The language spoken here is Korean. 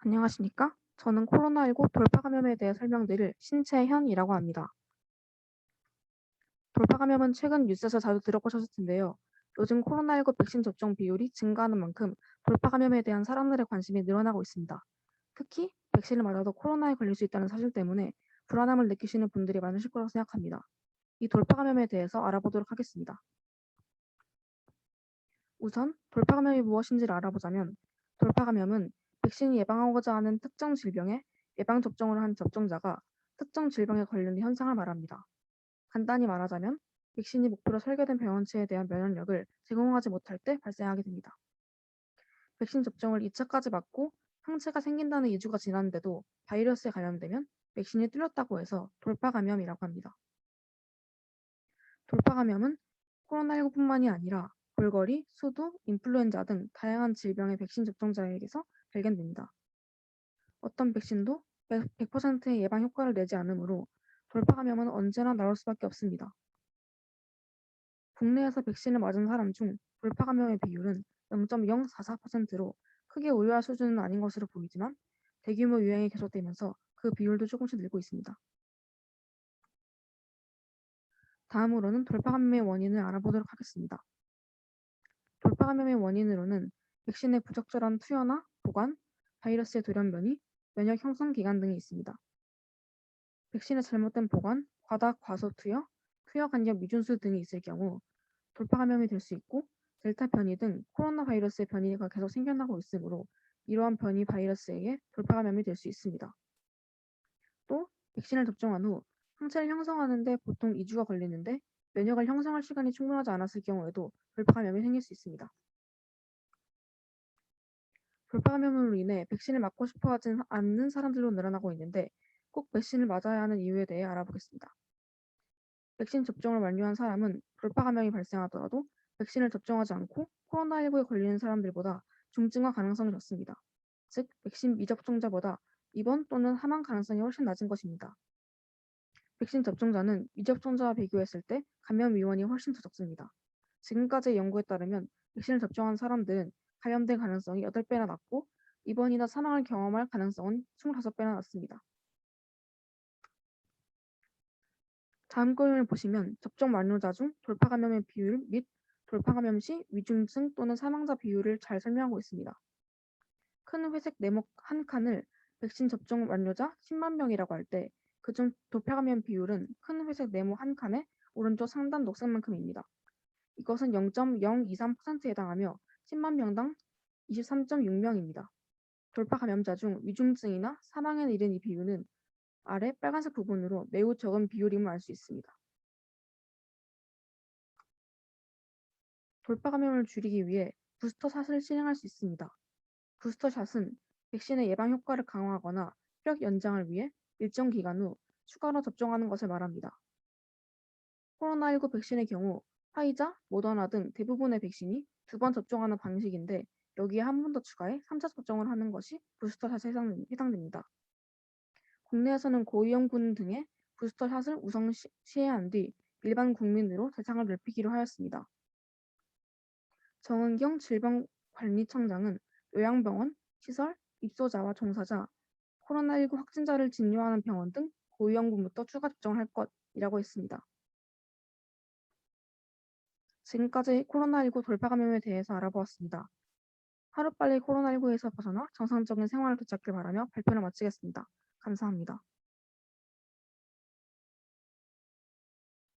안녕하십니까? 저는 코로나19 돌파 감염에 대해 설명드릴 신채현이라고 합니다. 돌파 감염은 최근 뉴스에서 자주 들어보셨을 텐데요. 요즘 코로나19 백신 접종 비율이 증가하는 만큼 돌파 감염에 대한 사람들의 관심이 늘어나고 있습니다. 특히 백신을 맞아도 코로나에 걸릴 수 있다는 사실 때문에 불안함을 느끼시는 분들이 많으실 거라고 생각합니다. 이 돌파 감염에 대해서 알아보도록 하겠습니다. 우선 돌파 감염이 무엇인지를 알아보자면 돌파 감염은 백신이 예방하고자 하는 특정 질병에 예방 접종을 한 접종자가 특정 질병에 걸리는 현상을 말합니다. 간단히 말하자면 백신이 목표로 설계된 병원체에 대한 면역력을 제공하지 못할 때 발생하게 됩니다. 백신 접종을 2차까지 맞고 항체가 생긴다는 2주가 지났는데도 바이러스에 감염되면 백신이 뚫렸다고 해서 돌파 감염이라고 합니다. 돌파 감염은 코로나19뿐만이 아니라 골거리, 수두, 인플루엔자 등 다양한 질병의 백신 접종자에게서 발견됩니다. 어떤 백신도 100%의 예방 효과를 내지 않으므로 돌파 감염은 언제나 나올 수밖에 없습니다. 국내에서 백신을 맞은 사람 중 돌파 감염의 비율은 0.044%로 크게 우려할 수준은 아닌 것으로 보이지만 대규모 유행이 계속되면서 그 비율도 조금씩 늘고 있습니다. 다음으로는 돌파 감염의 원인을 알아보도록 하겠습니다. 돌파 감염의 원인으로는 백신의 부적절한 투여나 보관, 바이러스의 돌연변이, 면역 형성 기간 등이 있습니다. 백신의 잘못된 보관, 과다 과소 투여, 투여 간격 미준수 등이 있을 경우 돌파 감염이 될 수 있고 델타 변이 등 코로나 바이러스의 변이가 계속 생겨나고 있으므로 이러한 변이 바이러스에게 돌파 감염이 될 수 있습니다. 또 백신을 접종한 후 항체를 형성하는 데 보통 2주가 걸리는데 면역을 형성할 시간이 충분하지 않았을 경우에도 돌파 감염이 생길 수 있습니다. 돌파 감염으로 인해 백신을 맞고 싶어 하지 않는 사람들도 늘어나고 있는데 꼭 백신을 맞아야 하는 이유에 대해 알아보겠습니다. 백신 접종을 완료한 사람은 돌파 감염이 발생하더라도 백신을 접종하지 않고 코로나19에 걸리는 사람들보다 중증화 가능성이 적습니다. 즉, 백신 미접종자보다 입원 또는 사망 가능성이 훨씬 낮은 것입니다. 백신 접종자는 미접종자와 비교했을 때 감염 위험이 훨씬 더 적습니다. 지금까지의 연구에 따르면 백신을 접종한 사람들은 감염될 가능성이 8배나 낮고 입원이나 사망을 경험할 가능성은 25배나 낮습니다. 다음 그림을 보시면 접종 완료자 중 돌파 감염의 비율 및 돌파 감염 시 위중증 또는 사망자 비율을 잘 설명하고 있습니다. 큰 회색 네모 한 칸을 백신 접종 완료자 10만 명이라고 할 때 그중 돌파 감염 비율은 큰 회색 네모 한 칸의 오른쪽 상단 녹색만큼입니다. 이것은 0.023%에 해당하며 10만 명당 23.6명입니다. 돌파 감염자 중 위중증이나 사망에 이른 이 비율은 아래 빨간색 부분으로 매우 적은 비율임을 알 수 있습니다. 돌파 감염을 줄이기 위해 부스터샷을 실행할 수 있습니다. 부스터샷은 백신의 예방 효과를 강화하거나 효력 연장을 위해 일정 기간 후 추가로 접종하는 것을 말합니다. 코로나19 백신의 경우 화이자, 모더나 등 대부분의 백신이 2번 접종하는 방식인데 여기에 한 번 더 추가해 3차 접종을 하는 것이 부스터샷에 해당됩니다. 국내에서는 고위험군 등의 부스터샷을 우선 시행한 뒤 일반 국민으로 대상을 넓히기로 하였습니다. 정은경 질병관리청장은 요양병원, 시설, 입소자와 종사자, 코로나19 확진자를 진료하는 병원 등 고위험군부터 추가 접종할 것이라고 했습니다. 지금까지 코로나19 돌파 감염에 대해서 알아보았습니다. 하루빨리 코로나19에서 벗어나 정상적인 생활을 되찾길 바라며 발표를 마치겠습니다. 감사합니다.